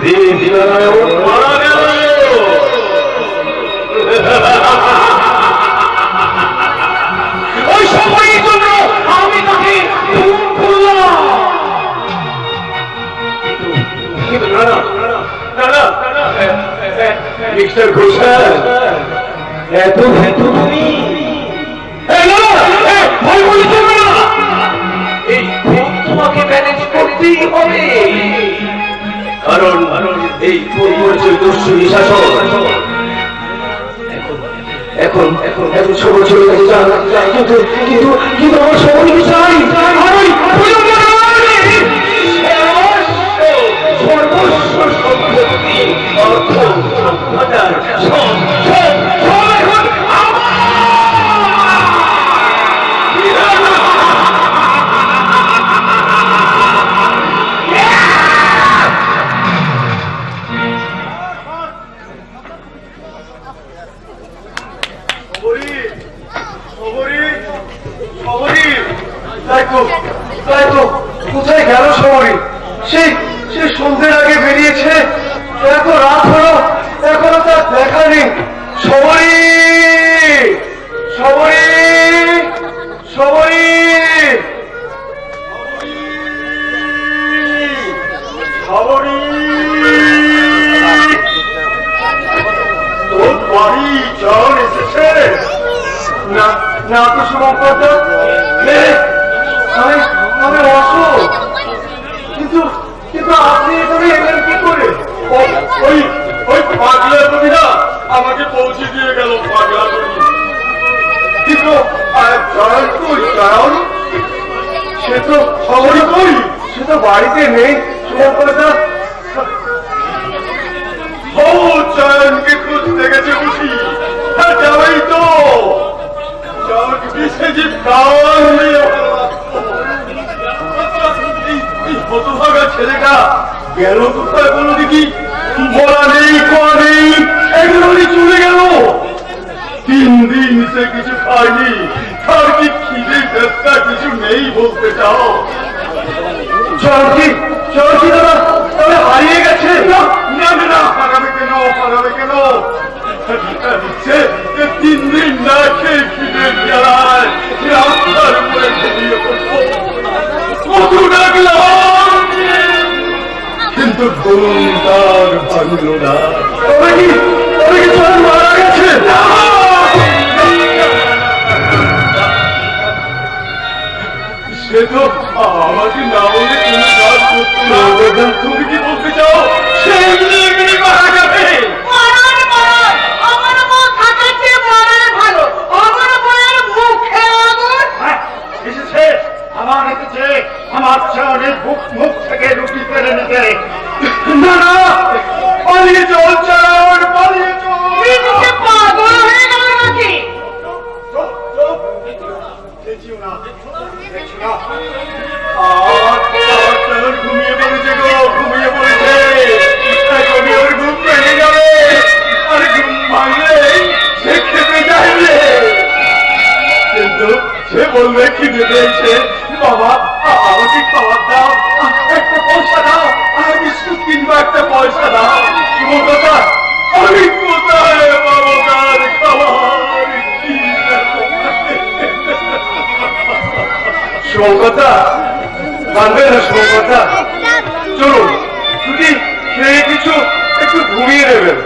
দেবনারায়ণ মারা গেল। ওই সময়ের জন্য আমি তাকে খুন করলাম। কিন্তু না না না না মিস্টার ঘোষাল, এত তুমি ভয় বলে চলবে না। এই খুন তোমাকে ম্যানেজ করতেই হবে, কারণ এই খুন করেছে দস্যু নিশাচর। এখন এখন এখন সবল চলে গেছে, কিন্তু কিন্তু কিন্তু আমার সবলকে চাই। আর ওই সর্বস্ব সম্পত্তি অর্থ সভ্যতার সব সব সব এখন কোথায় গেল সবরি? সেই সেই সন্ধ্যের আগে বেরিয়েছে, এত রাত হলো এখনো তার দেখা নেই। সবরি সবরি সবরি সবরি, তোর বাড়ি জন এসেছে না? না তো শুভঙ্কর, আমি অসুখ, কিন্তু কিন্তু আপনি এখানে এলেন কি করে? ওই ওই পাগলা কবিরা আমাকে পৌঁছে দিয়ে গেল। পাগলা কবি কিন্তু জয়ন কই? জয়ন সে তো খবরই কই, সে তো বাড়িতে নেই। শুভঙ্করদা ও জয়নকে খুঁজতে গেছে বুঝি? যাবেই তো হতভাগা ছেলেটা গেল কোথায় বলো দেখি? বলা নেই কোয়া নেই, এগুলোই চলে গেল। 3 দিন সে কিছু খায়নি, তার কি খিদে চেষ্টা কিছু নেই বলতে চাও? চরকি চরকি দাদা তবে হারিয়ে গেছে? না না না, হারাবে কেন, হারাবে কেন? 3 দিন না খেয়ে খিদে জ্বালায় রাস্তার উপরে ঘুমিয়ে পড়বো। কত ডাকলাম কিন্তু ঘুম তার ভাঙল না। তবে কি চরণ মারা গেছে? সে তো আমাকে না বলে কোনো কাজ করতো না। তুমি কি বলতে চাও সে এমনি এমনি মারা যাবে? আমার চাওয়ানের মুখ থেকে রুটি কেড়ে নিতে। না না, পালিয়ে চল চাওয়ান, পালিয়ে চল। পাগল হয়ে গেল নাকি? ঘুমিয়ে পড়েছে গো, ঘুমিয়ে পড়েছে। এখনই ওর ঘুম ভেঙে যাবে, আর ঘুম ভাঙলে সে খেতে চাইবে, কিন্তু সে বলবে খিদে পেয়েছে। বাবা আমাকে খাবার দাও, একটা পয়সা দাও, আর বিস্কুট কিনবো, একটা পয়সা দাও। কথা আমি কোথায় পাবো তার খাবার? শুভঙ্করদা কাঁদবে না, শুভঙ্করদা চলুন যদি খেয়ে কিছু একটু ঘুমিয়ে নেবেন।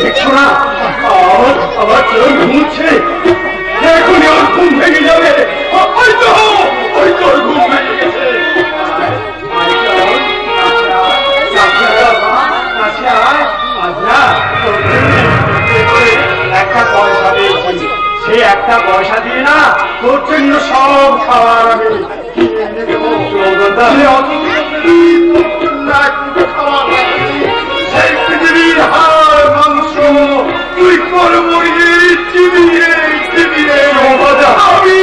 দেখছো না আমার চোখ ঘুমছে, এখনই ওর ঘুম ভেঙে যাবে। হয়তো হয়তো ওর ঘুম ভেঙে গেছে। একটা পয়সা দিয়েছি, সেই একটা পয়সা দিয়ে না তোর জন্য সব খাবার আমি কিনে এনে দেবো। সেই পৃথিবীর হাড় মাংস তুই করবি চিবিয়ে চিবিয়ে আমি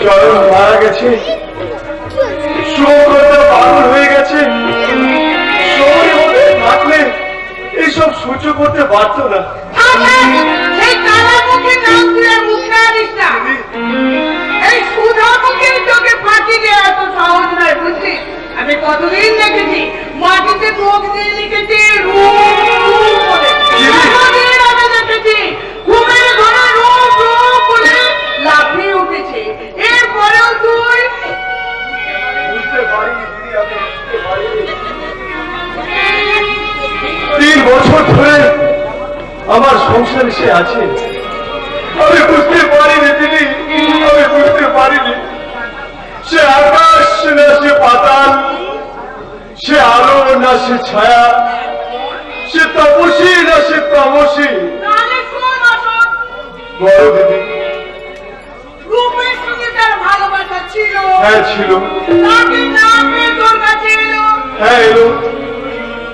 চরণ মারা গেছে, শুভঙ্করদা পাগল হয়ে গেছে। সময় হতে থাকলে করতে পারতো না। সেই কালা মুখের নাম তুই আর মুখে আনিস না। এই সুধা মুখের চোখে ফাঁকি দেওয়া এত সহজ নয়, বুঝলি? আমি কতদিন দেখেছি মাটিতে চোখ দিয়ে লিখেছি রূপ বলে। কতদিন আমি দেখেছি ঘুমের ঘরে রূপ বলে লাফিয়ে উঠেছে। এরপরেও তুই বুঝতে পারিনি দিদি, আমি বুঝতে পারিনি। 3 বছর ধরে আমার সংসারে সে আছে, আমি বুঝতে পারিনি দিদি, আমি বুঝতে পারিনি। সে আকাশ না সে পাতাল, সে আলো না সে ছায়া, সে তপসী না সে তমসী। তাহলে শোন অশোক, বলো দিদি। রূপের সঙ্গে তার ভালোবাসা ছিল। হ্যাঁ ছিল। তাকে না পেয়ে তোর কাছে এলো। হ্যাঁ এলো।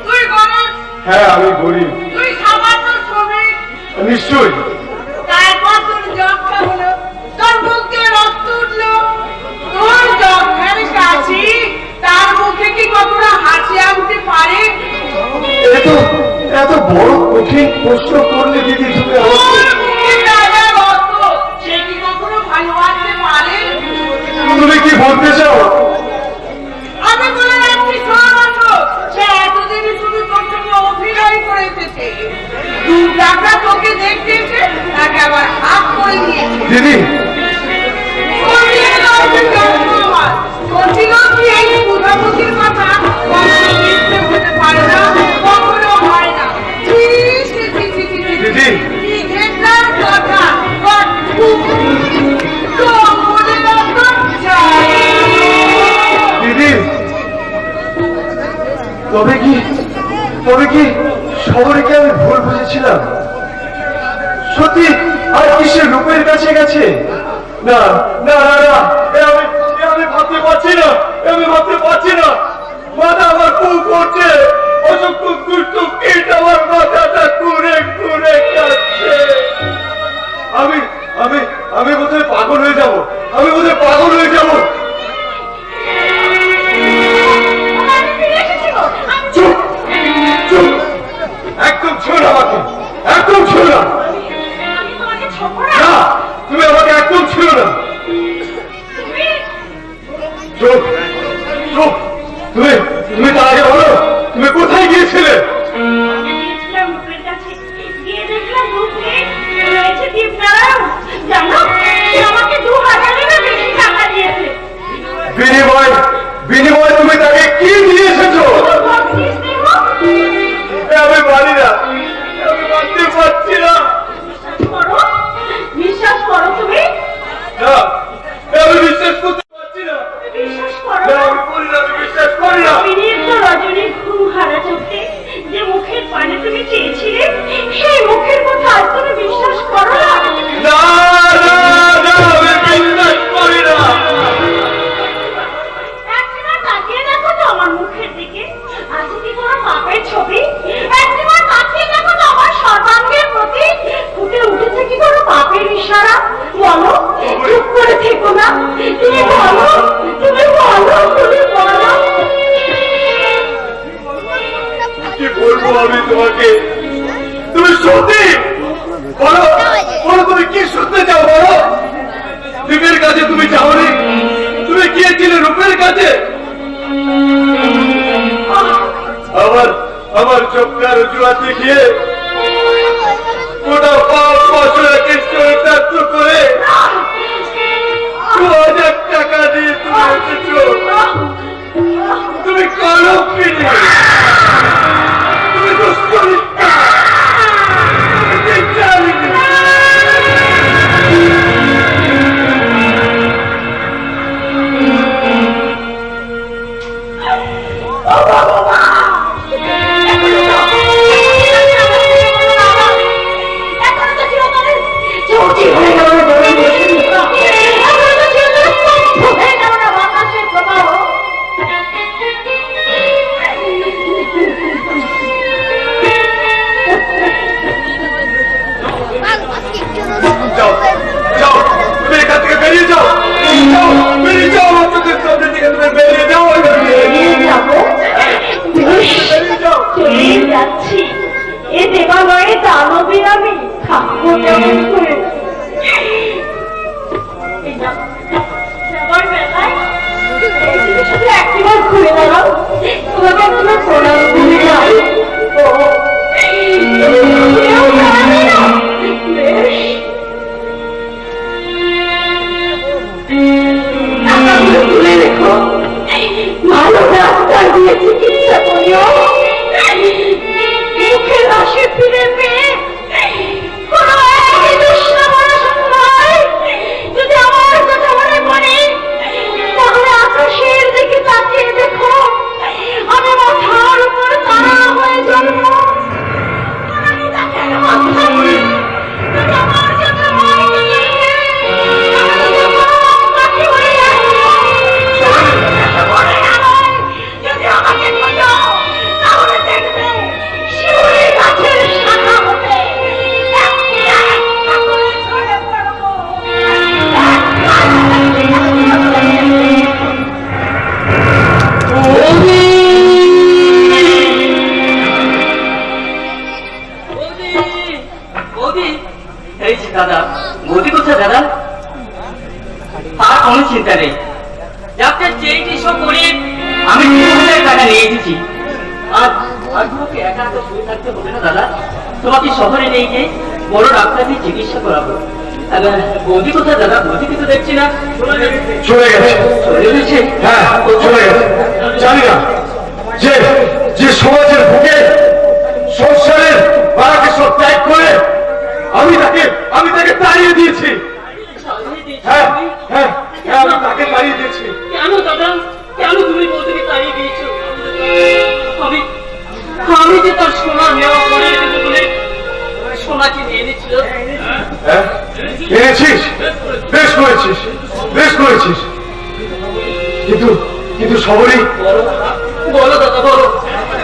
তুই গণেশ, হ্যাঁ আমি গরিব। তুই সামান্য শ্রমিক। নিশ্চয়ই। তারপর তোর যক্ষা হলো, তোর মুখ দিয়ে রক্ত উঠলো। তোর যক্ষার কাশি তার মুখে কি কখনো হাসি আনতে পারে? এত বড় কঠিন প্রশ্ন করলে দিদি তুমি আমাকে। তোর মুখে তাজা রক্ত সে কি কখনো ভালোবাসতে পারে? তুমি কি বলতে চাও? আমি বলে রাখছি, শোন অশোক, সে এতদিন শুধু তোর সঙ্গে অভিনয় করে এসেছে। 2 টাকা তোকে দেখতে এসে তাকে আবার হাত করে দিয়েছে। দিদি দিদি তবে কি শহরকে আমি ভুল বুঝেছিলাম? সত্যি আর কি সে রূপের কাছে গেছে? না না না না, আমি ভাবতে পারছি না, আমি ভাবতে পারছি না। মাথা আমার খুব করছে, অসংখ্য দুষ্ট কীট আমার মাথাটা ঘুরে ঘুরে কাটছে। আমি আমি আমি বোধহয় পাগল হয়ে যাব, আমি বোধহয় পাগল হয়ে যাব। চুপ চুপ, একদম ছিল না আমাকে, একদম ছিল না। না, তুমি আমাকে একদম ছিল না। চুপ চুপ, তুমি তার আগে বলো, তুমি কোথায় গিয়েছিলে? বিনিময় তুমি তাকে কি দিয়ে এসেছো? আমি পারি না, আমি মানতে পারছি না। বিশ্বাস করো তুমি, না, আমি বিশ্বাস করতে পারছি না। বিশ্বাস করো না, আমি করি না, আমি বিশ্বাস করি না। বিনীত রজনী ঘুম হারা চোখে যে মুখের পানে তুমি চেয়েছিলে, সেই মুখের কথা আজ তুমি বিশ্বাস করো না? না না না, আমি বিশ্বাস করি না। একবার তাকিয়ে দেখো তো আমার মুখের দিকে, আছে কি কোনো পাপের ছবি? একবার তাকিয়ে দেখো তো আমার সর্বাঙ্গের প্রতি, ফুটে উঠেছে কি কোনো পাপের ইশারা? বলো, চুপ করে থেকো না, তুমি বলো, তুমি বলো, তুমি বলো। কি বলবো আমি তোমাকে? তুমি সত্যি বলো, বলো তুমি কি শুনতে চাও? বলো, রূপের কাছে তুমি যাওনি, তুমি গিয়েছিলে রূপের কাছে। আমার চোখটার অজুহাত দেখিয়ে গোটা 5 বছরকে চরিতার্থ করে 2000 টাকা দিয়ে তুমি এসেছো। তুমি কলঙ্কিনী, তুমি দুশ্চরিত্রা, তুমি বিচারিণী। চলেই যাচ্ছি, এ দেবালয় কেমন করে যাবার বেলায় এই জিনিসটা একবার ঘুরে দাঁড়াও, তোমাকে একবার প্রণাম করে যাও। তুলে রেখো, ভালো ডাক্তার দিয়ে চিকিৎসা করিও। মুখের রসে ফিরে পেয়ে কোনো একই দুষ্টা পড়াশোনা নয়। যদি আমার কথা মনে পড়ে তাহলে আকাশের দিকে তাকিয়ে দেখো, আমি মাথার উপর তারা হয়ে জন্ম। আমি তাকে মাথা করি, যদি আমার কথা মনে পড়ে পাখি হয়ে আসবে। যদি আমাকে খোঁজো তাহলে দেখবে শিউলি গাছের শাখা হতে একটা একটা করে ঝরে পড়বো। এই যে দাদা, মোদি কোথায় দাদা? তার কোনো চিন্তা নেই, ডাক্তার চেয়েছি সব করে আমি 3000 টাকা নিয়ে এসেছি। আর তোমাকে একা তো শুয়ে থাকতে হবে না দাদা, তোমাকে শহরে নিয়ে গিয়ে বড় ডাক্তারকে চিকিৎসা করাবো। বৌদি কোথায় দাদা? বৌদিকে তো দেখছি না। চলে গেছে। চলে গেছে? হ্যাঁ, চলে গেছে। জানি না যে যে সমাজের বুকে সংসারের বাড়াকে সব ত্যাগ করে আমি তাকে তাড়িয়ে দিয়েছি। হ্যাঁ হ্যাঁ হ্যাঁ, আমি তাকে তাড়িয়ে দিয়েছি। কেন দাদা, কেন তুমি বৌদিকে তাড়িয়ে দিয়েছো? আমি যে তার সোনা নেওয়া করে দেবো বলে সোনাকে নিয়ে এনেছিল। হ্যাঁ, এনেছিস, বেশ করেছিস, বেশ করেছিস, কিন্তু কিন্তু সবরই বলো দাদা, বলো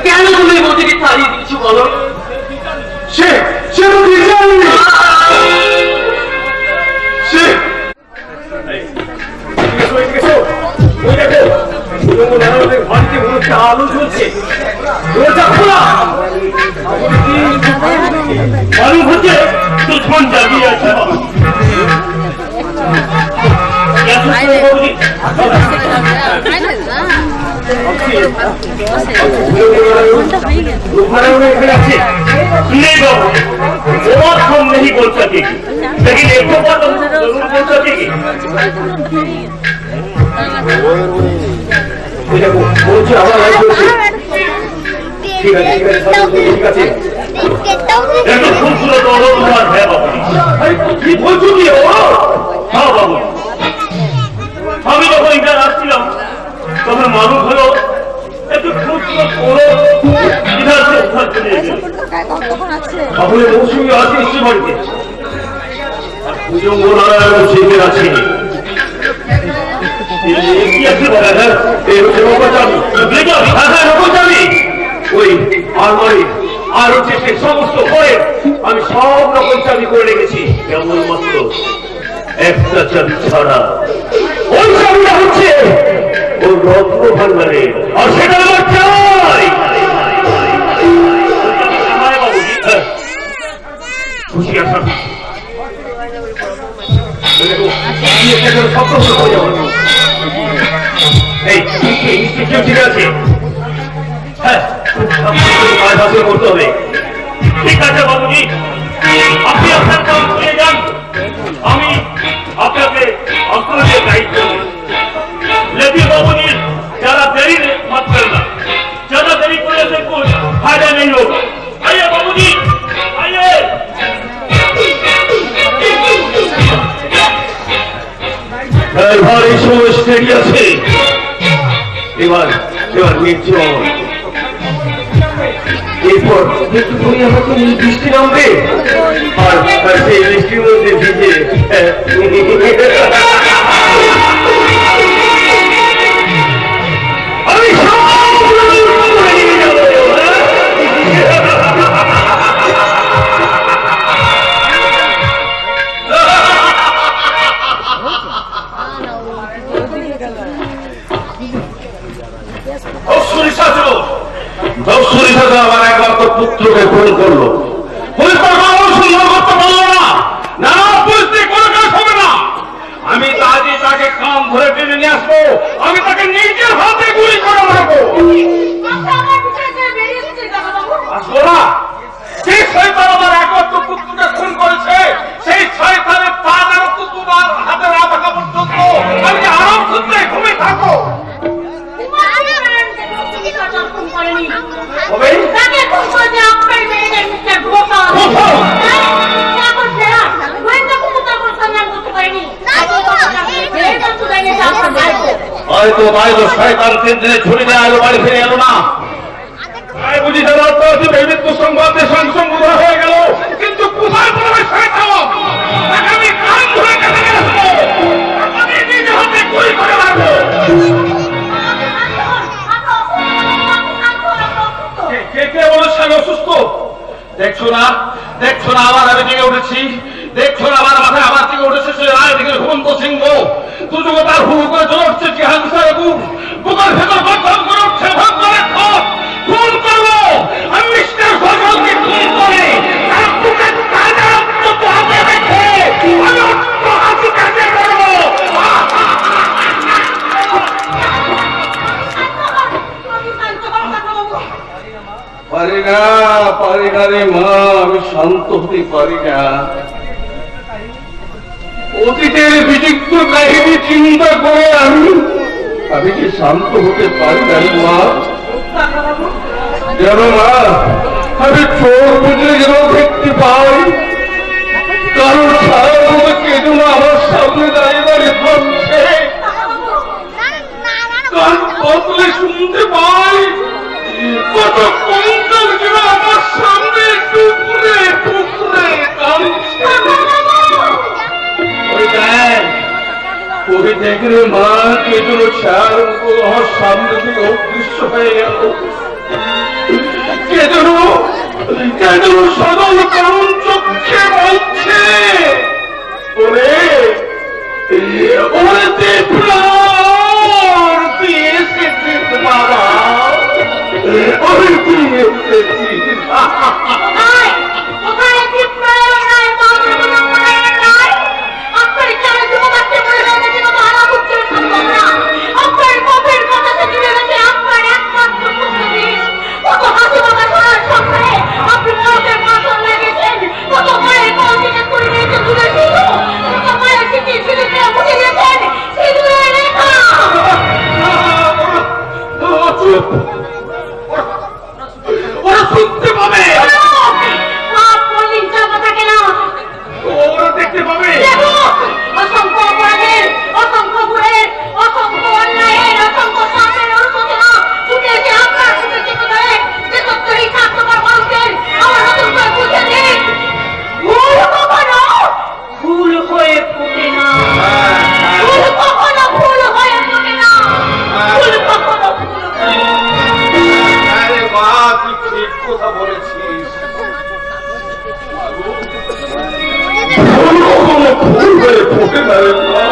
কেন তুমি বৌদিকে তাড়িয়ে দিয়েছো বলো। সে সে তো বিচারই সে আলো জ্বলছে, দরজা খোলা। মালুম হচ্ছে দুশ্মন জাগিয়ে আছে। एखाने আছে नहीं बाबू, और हम नहीं बोल सकेगी, लेकिन एक बात हम जरूर बोल सकेगी। বলছি আমার লাইফ হচ্ছে ঠিক আছে, ঠিক আছে, ঠিক আছে। এত খুবসুরত অনুমান হ্যাঁ বাবু। কি বলছো কি? হ্যাঁ বাবু, আমি যখন এখানে আসছিলাম তখন মানুষ হলো একটু খুবসুরত করে ইধার সে উদ্ধার চলে গেল। তাহলে মৌসুমি আছে এসছে বাড়িতে, আর পুজো মোনারায়ণ সেদিন আছে। কি আছে বলা? হ্যাঁ, এই হচ্ছে রকম ওই আলমারি আর হচ্ছে সে সমস্ত ঘরে আমি সব রকম চাবি করে রেখেছি, কেবলমাত্র একটা চাবি ছাড়া। ওই চাবিটা হচ্ছে ওর রত্ন ভান্ডারে, আর সেটা আমার চাই। খুশি আসা ঠিক আছে, হ্যাঁ করতে হবে। ঠিক আছে বাবুজি, আপনি আপনার কাজ করে যান, আমি আপনাকে আপনাদের দায়িত্ব লেখি। বাবুজি যারা দেরি मत करना, ज्यादा देरी करने से कुछ फायदा नहीं होगा। आइए बाबूजी, आइए। এবার এই সময় স্টেডি আছে, এবার নির্জন। এরপর তুমি আমাকে বৃষ্টি নামবে, আর সেই বৃষ্টির মধ্যে ভিজে আমি আমার একমাত্র পুত্রকে খুন করলো, পুলিশ তার সুন্দর করতে পারলো না। তো তাই তো শয়তান 3 দিনে ছুটি দেয় আলো বাড়ি ফিরে এলো না। তাই বুঝি যারা অর্থনৈতিক মৃত্যু সংবাদে সংসম্ভূত হয়ে গেল, কিন্তু কোথায় পড়বে শয়তান? আগামী কাল ধরে কাছে গেলে আমি নিজে হাতে গুলি করে মারবো। কে বলেছে আমি অসুস্থ? দেখছো না আবার আমি জেগে উঠেছি, দেখছো না আমার মাথায় আবার থেকে উঠেছে সে রায় থেকে ঘুমন্ত সিংহ। দুযোগ তার হু করে চলে উঠছে কি হাঙ্গসারে বুকের ভেতর গর্জন করে উঠছে ভগবানের খোঁজ। খুন করবো আমি মিস্টার ফজলকে খুন করে তার বুকের তাজা রক্ত হাতে রেখে আমি অন্য হাসি কাজে করবো। পারি না রে মা, আমি শান্ত হতে পারি না। অতীতের বিচিত্র কাহিনী চিন্তা করে আমি কি শান্ত হতে পারি না রে মা? যেন মা আমি চোর বুঝে যেন দেখতে পাই কারণ সারা মতো কে যেন আমার সামনে দাঁড়িয়ে দাঁড়িয়ে ভাবছে, কান বদলে শুনতে পাই কত কঙ্কাল যেন আমার সামনে টুকরে টুকরে কাঁদছে। ওই দেখ রে মা, কে যেন ছায়ার মতো আমার সামনে থেকে অদৃশ্য হয়ে গেল। কে যেন সদল করুণ চোখে বলছে, ওরে দেবরার তুই এসেছিস বাবা, ওরে তুই এসেছিস। ওরা শুনতে পাবে, ওরা দেখতে পাবে। অসংখ্য অপরাধের, অসংখ্য ভুলের, অসংখ্য অন্যায়ের, অসংখ্য পাপের অনুশোচনা ছুটে এসে আপনার মুখে চেপে ধরে যে সত্যই স্বার্থপর মানুষের আমার নতুন করে বুঝে দিন। ভুল কখনো ভুল হয়ে ফোটে না, ভুল কখনো ভুল হয়ে ফোটে না, ভুল কখনো ভুল হয়ে। আরে মা, তুই ঠিক কথা বলেছিস। ভুল হয়ে ফোটে না রে মা,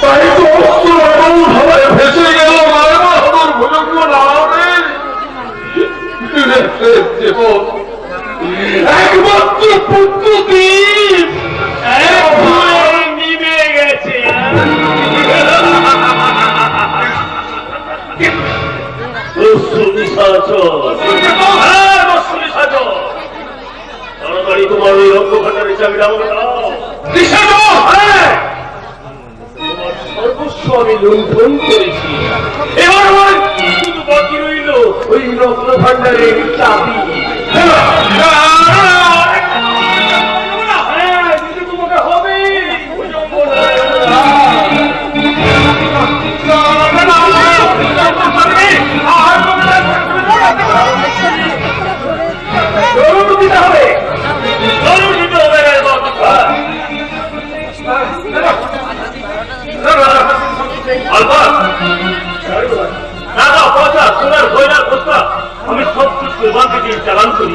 তাই তো হাওয়ায় ভেসে গেল আমার ভুলগুলো না হবে। জীবন একমাত্র পুত্র দ্বীপ নিমে গেছে। তাড়াতাড়ি তোমার ওই রক্তভাণ্ডারের চাবিটা আমাকে দাও। সর্বস্ব আমি লুণ্ঠন করেছি, এবার আমার শুধু বাকি রইল ওই রক্তভাণ্ডারের চাবি। তোমাকে হবে দিতে হবে, দিতে হবে। আমি সব কিছু কোরবান থেকে চালান করি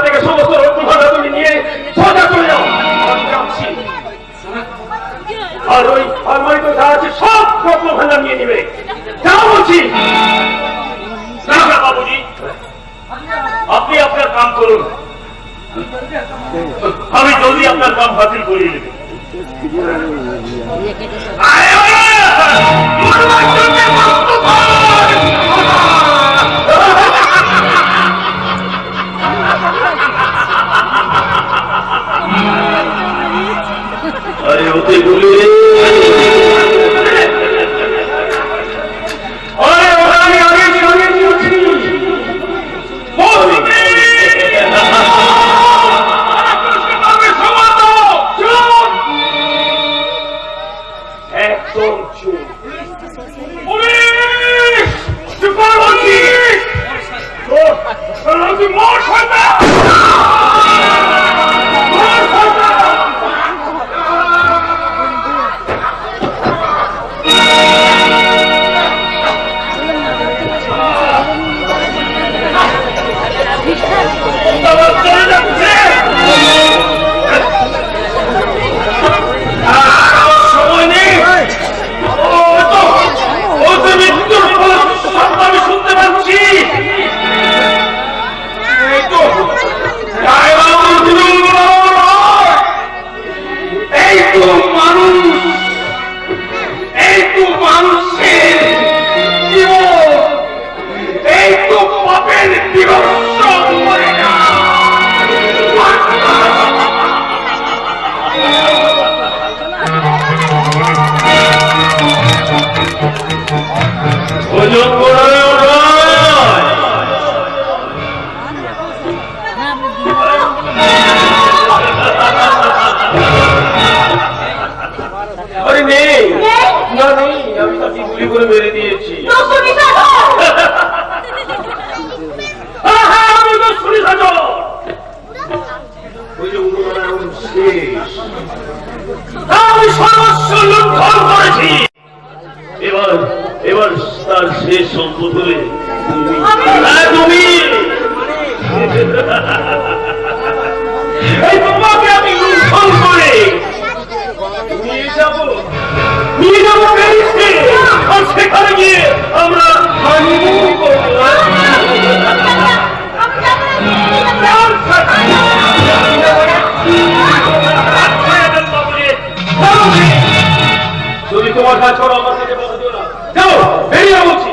থেকে সমস্ত রক্ত ভাড়া তুমি নিয়ে সোজা চলে যাও। আর ওই আলমারিতে যা আছে সব রক্ত ভাড়া নিয়ে নিবে, যাও বলছি। না বাবুজি, আপনি আপনার কাম করুন, আমি জলদি আপনার কাম বাতিল করিয়ে দেব। আরে ওতে বলে বিভৎস পরিণাম। ভোজন করায় আরে নেই, না নেই, আমি তাকে গুলি করে মেরে দিয়েছি। আমি তো শুনি ওই যে উন্নয়ন শেষ, আমি সর্বস্ব লুণ্ঠন করেছি। এবার এবার তার শেষ সম্পদ হলে তুমি এই তোমাকে আমি লুণ্ঠন করে নিয়ে যাবো প্যারিসে, আর সেখানে গিয়ে আমরা হানিমুন করবো। যদি তোমার কাজ করো আমার কাছে বলা দিও না, যাও বেরিয়ে বলছি।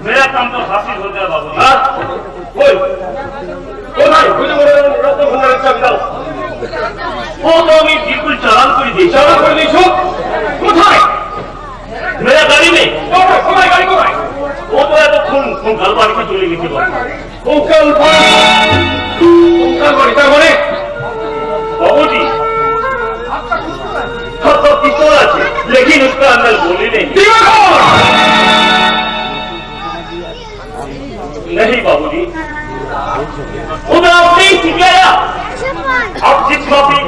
মেরা কাম তো হাসিল হতে হবে বাবু। হ্যাঁ ওই কোথায় রত্নভণ্ডারের চাবি দাও। ও তো আমি বিলকুল চালান করে দিই। চালান করে দিয়েছো কোথায়? মেরা গাড়ি নেই। কোথায় গাড়ি কোথায়? ও তো এতক্ষণ কঙ্কাল বাড়িতে চলে গেছে। কঙ্কাল বাড়ি তার মানে বাবুজি पिस्तौल আছে, लेकिन उसका अंदर गोली नहीं। नहीं बाबूजी, उधर आपने ही सिखाया। अब जिस कॉपी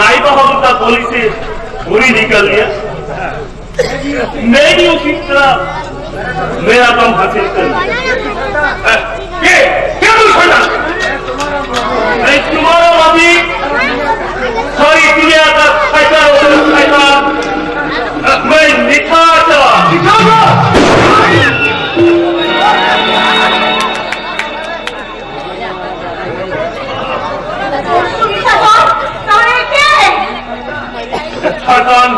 राय बहादुर का गोली से गोली निकल गया, मैं भी उसी तरह मेरा काम हासिल कर तुम्हारा अभी सारी दुनिया का शैतान मैं लिखा था। शैतान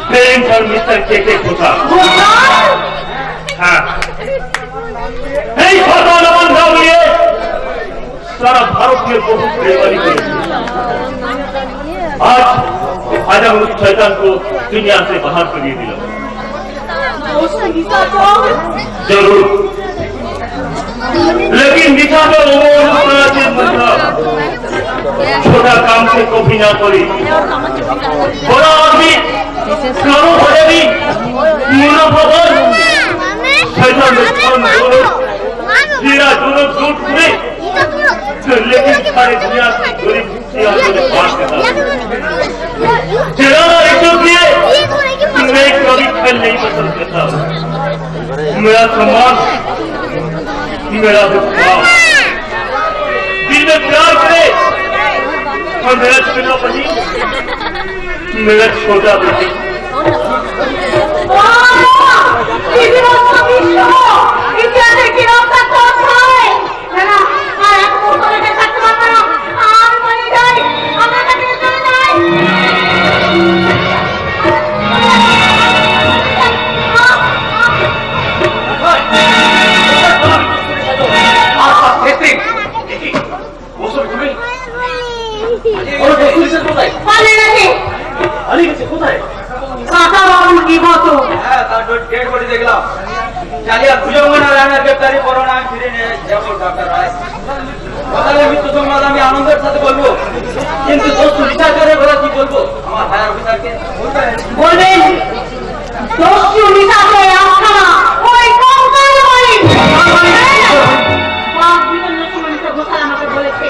प्रेम और मिस्टर के खोता। हाँ नहीं शैतान আমার নাম নিয়ে सारा भारत में बहुत बेईमानी करी। आज हम उस शैतान को दुनिया से बाहर करिए दिला। जरूर, लेकिन निशा का मतलब छोटा काम से कभी ना करी। बड़ा आदमी कानों भरे भी मुनाफाबाज शैतान जीरा जुनून झूठ में, लेकिन सारी दुनिया की गरीब बात करता इसलिए मैं कभी खेल नहीं पसंद करता। मेरा सम्मान, मेरा विश्वास, दिल में प्यार करे और मेरा छोटा बनी, मेरा छोटा बनी। দেখলাম জালিয়া ভুজঙ্গনা রানার গ্রেপ্তারি করোনা ফিরে নিয়ে যাবো ডাক্তার রায়। কথাটা মৃত্যু সংবাদ আমি আনন্দের সাথে বলবো, কিন্তু দোষ বিচার করে বলা কি বলবো আমার হায়ার অফিসারকে বলবেন। দোষী বিচারে আখানা ওই কঙ্কাল বাড়ি বাপ বিভিন্ন সময় ঘোষণা আমাকে বলেছে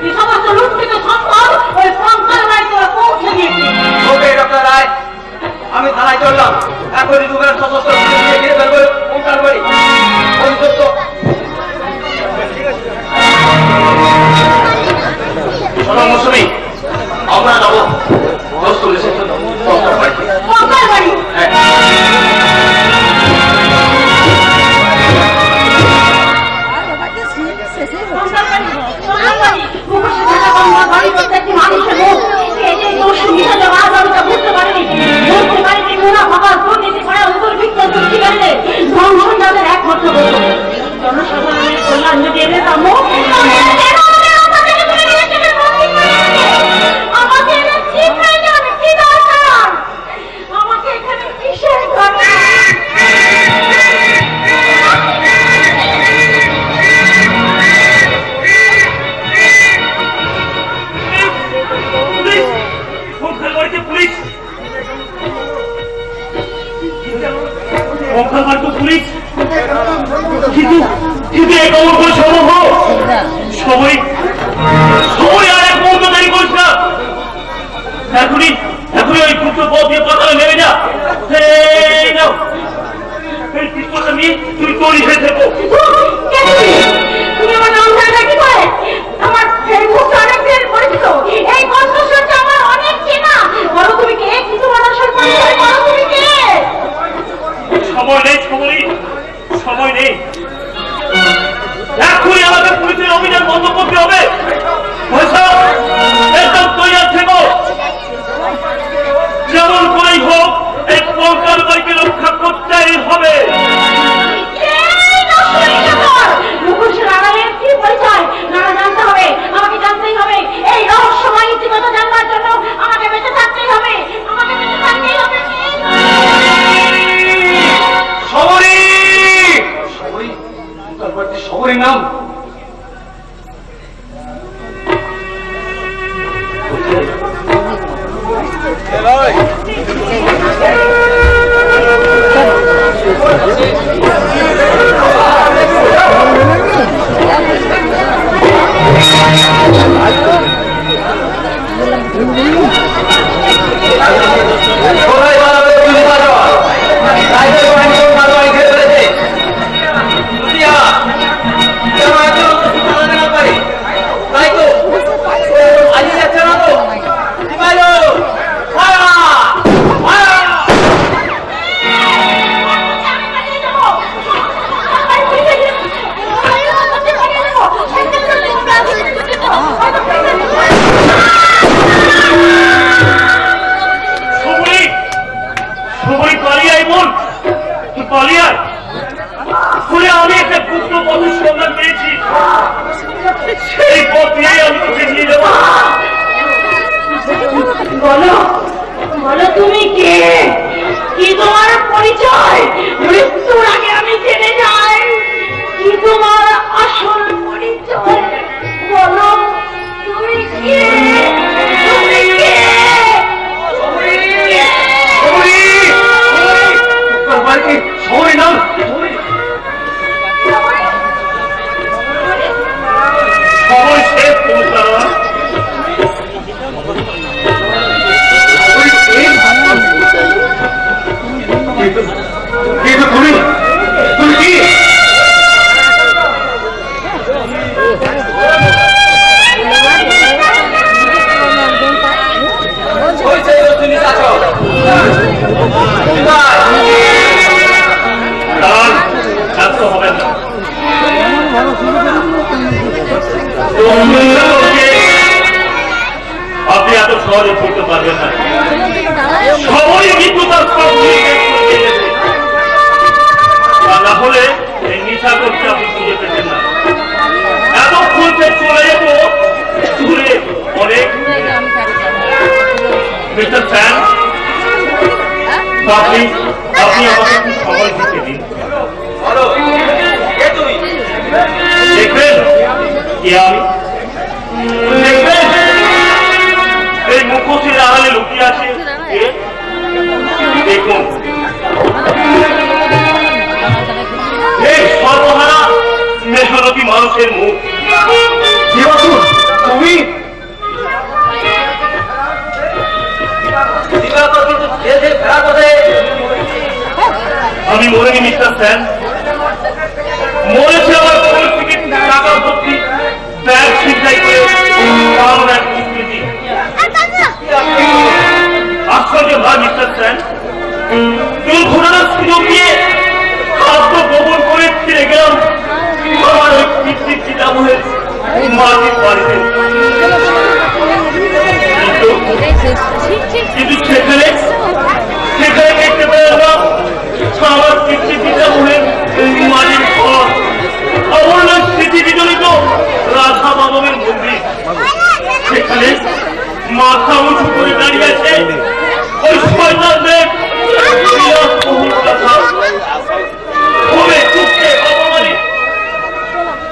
এই সমস্ত লুণ্ঠিত সম্পদ ওই কঙ্কাল বাড়িতে পৌঁছে দিয়েছে। ওকে ডক্টর রায়, আমি থানায় চললাম, এখনই দুবার সশস্ত্র পুলিশ ঘিরে ফেলবো কঙ্কাল বাড়ি। মৌসুমী আমরা যাবো দোষ পুলিশের জন্য কঙ্কাল বাড়ি। অক্ষরমাত্র পুলিশ কিন্তু কিন্তু এই খবর করে সম্ভব সময় সময় আর এক মুহূর্ত দেরি করিস না এখনই এখনই ওই ক্ষুদ্র পথ দিয়ে পাতালে নেমে যা এই নাও এই পিস্তলটা নিয়ে তুই তৈরি হয়ে থেকো তুমি আমার নাম জানো না কি করে? আমার এই মুখটা অনেক দিন পরিচিত, এই কণ্ঠস্বরটা আমার অনেক চেনা। বলো তুমি কে? কিন্তু মানুষের পরিচয় বলো তুমি কে? সময় নেই সময় নেই এখনই আমাদের পুলিশের অভিযান বন্ধ করতে হবে একদম তৈরি থেকো যেমন করেই হোক এই কলকার বাড়িকে রক্ষা করতেই হবে মুখোশের আড়ালের কি পরিচয় নানা জানতে হবে, আমাকে জানতেই হবে। এই রহস্যময় নীতিগত জানবার জন্য আমাকে বেঁচে থাকতেই হবে, আমাকে বেঁচে থাকতেই হবে। শবরী শবরীর নাম আমি একটা গুপ্ত পথের সন্ধান পেয়েছি সেই পথ দিয়েই আমি তোকে নিয়ে যাবো বলো বলো তুমি কে? কি তোমার পরিচয়? মৃত্যুর আগে আমি জেনে যাই কি তোমার আসল পরিচয়। বলো তুমি কে? তুমি কে? শবরীর নাম সময় শেষ পৌঁছানো কিন্তু তুমি তুমি কি হবে না আপনি এত সহজে করতে পারবেন না সবাই কিন্তু তার না হলে এই নিশা করতে আপনি খুঁজে পেতেন না এতক্ষণ সে চলে যেত দূরে অনেক মিস্টার স্যাম আপনি আপনি আমাকে একটু সময় দিতে দিন দেখবেন কি আমি দেখবেন এই মুখোশের আড়ালে লুকিয়ে আছে দেখুন এই সর্বহারা মেহনতি মানুষের মুখ তুমি আমি মরিনি মিস্টার স্যান মরেছে আমার পরিস্থিতি টাকা ভর্তি ব্যাগ ছিনতাই করে আমার এক দুষ্কৃতী আশ্চর্য ভাই মিস্টার স্যান দুর্ঘটনার সুযোগ দিয়ে খাদ্য গোপন করে ফিরে গেলাম আমার ওই পিতৃ পিতামহের মাটির বাড়িতে কিন্তু সেখানে সেখানে দেখতে পেলাম আমার পিতৃ পিতামহের মাটির ঘর অমূল্য স্মৃতি বিজড়িত রাধা মাধবের মন্দির সেখানে মাথা উঁচু করে দাঁড়িয়ে আছে ওই শয়তানদের বিলাসবহুল কথা ঘুমে চুপকে অপমানে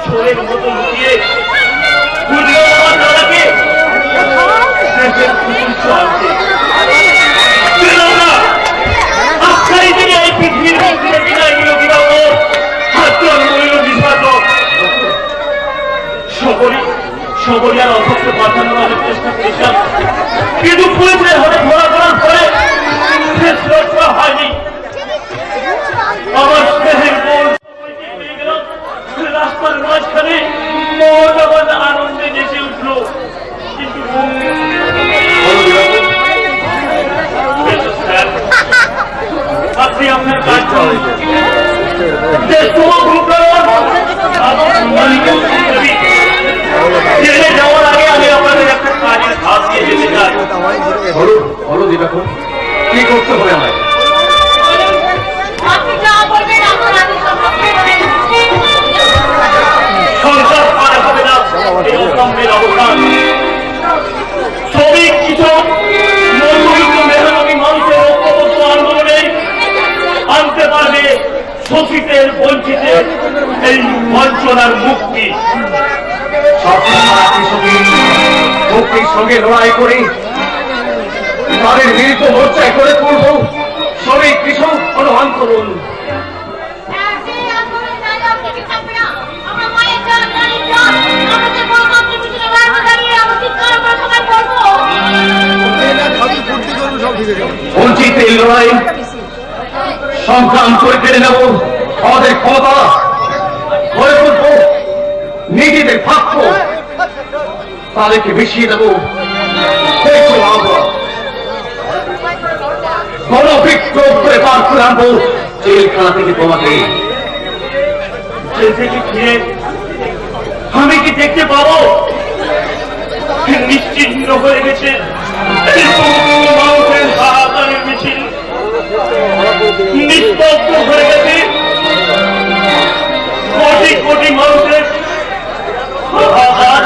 চোরের মতো লুকিয়ে বুঝলাম আমার দাদাকে পেলাম না আজকাল তিনি এই পৃথিবীর বলিয়ার অসুস্থ পাঠানোর অনেক চেষ্টা করেছিলাম, কিন্তু পুলিশের হাতে ধরা পড়ার পরে শেষ রক্ষা হয়নি। আমার স্নেহের বোন রাস্তার মাঝখানে মন আনন্দে নেচে উঠল, কিন্তু আপনি আপনার কাজ করুন। জেলে যাওয়ার আগে আমি আপনাদের একটা কাজের ধাপ দিয়ে যেতে চাই। বলো দিবাকর, কি করতে হবে আমায়? আপনি যা বলবেন আমার আগে সংসার করা হবে না এই অসম্ভের অবস্থান। শ্রমিক কৃষক মধ্যবিত্ত মেহনতি মানুষের ঐক্যবদ্ধ আন্দোলনে আনতে পারবে শোষিতের বঞ্চিতের এই বঞ্চনার মুক্তি। মুক্তির সঙ্গে লড়াই করে তাদের মিলিত মোর্চায় করে তুলব শ্রমিক কৃষক কোন আন্দোলন। বঞ্চিতের লড়াই সংগ্রাম করে কেড়ে নেব আমাদের ক্ষমতা, গড়ে তুলব নিজেদের ভাগ্য, তাদেরকে মিশিয়ে দেব গণবিক্ষোভ করে পার করে আনবো জেলখানা থেকে তোমাকে। জেল থেকে ফিরে আমি কি দেখতে পাবো নিশ্চিহ্ন হয়ে গেছে এই সমস্ত মানুষের হাহাকারের মিছিল, নিস্তব্ধ হয়ে গেছে কোটি কোটি মানুষের হাহাকার,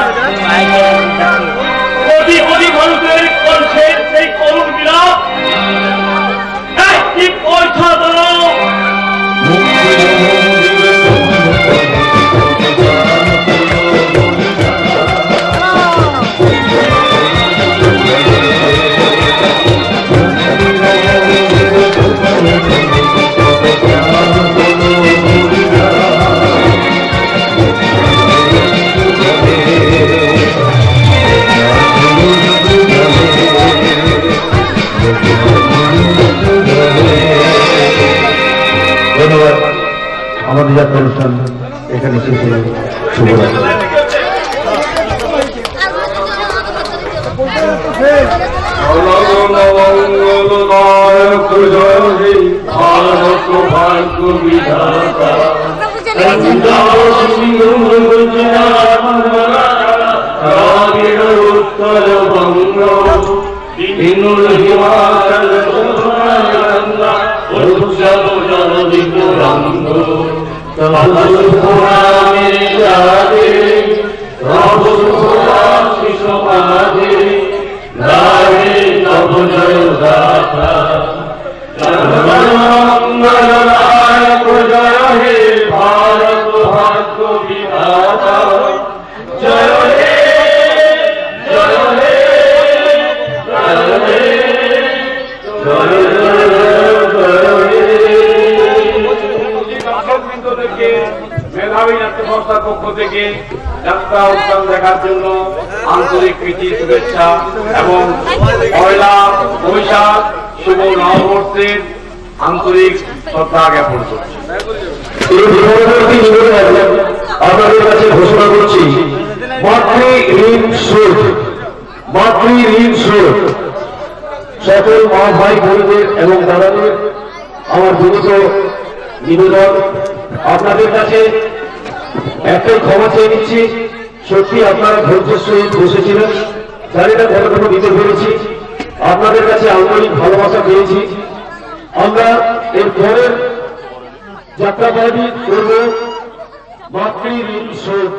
কোটি কোটি মানুষের কণ্ঠের সেই করুণ বিলাপ। একটি পয়সা দাও, ধন্যবাদ। আমাদের যাত্রা অনুষ্ঠান এখানে শেষ হল। শুভরাত্রি। মঙ্গলদায়ক জয় হে ভারত ভাগ্য বিধাতা, উত্তরবঙ্গ বিনুর হিমাচল উৎসব জলদিত রঙ্গ শিশুমাধে রাধে তব জয় গাথা। মঙ্গলদায়ক জয় হে ভারত ভাগ্য বিধাতা, জয় হে জয় হে জয় হে জয় হে। মেধাবী নাট্য সংস্থার পক্ষ থেকে যাত্রা অনুষ্ঠান দেখার জন্য আন্তরিক প্রীতি শুভেচ্ছা এবং পয়লা বৈশাখ শুভ নববর্ষের আন্তরিক শ্রদ্ধা জ্ঞাপন করছি। আপনাদের কাছে ঘোষণা করছি মাতৃ ঋণ শোধ, মাতৃ ঋণ শোধ। সকল মা ভাই বোনদের এবং দাদাদের আমার বিনীত নিবেদন, আপনাদের কাছে একটাই ক্ষমা চেয়ে নিচ্ছি। সত্যি আপনারা ধৈর্যের সহিত বসেছিলেন, জানি না কতটুকু দিতে পেরেছি। আপনাদের কাছে আন্তরিক ভালোবাসা পেয়েছি। আমরা এর পরের যাত্রাবাড়ি করব মাতৃ ঋণ শোধ।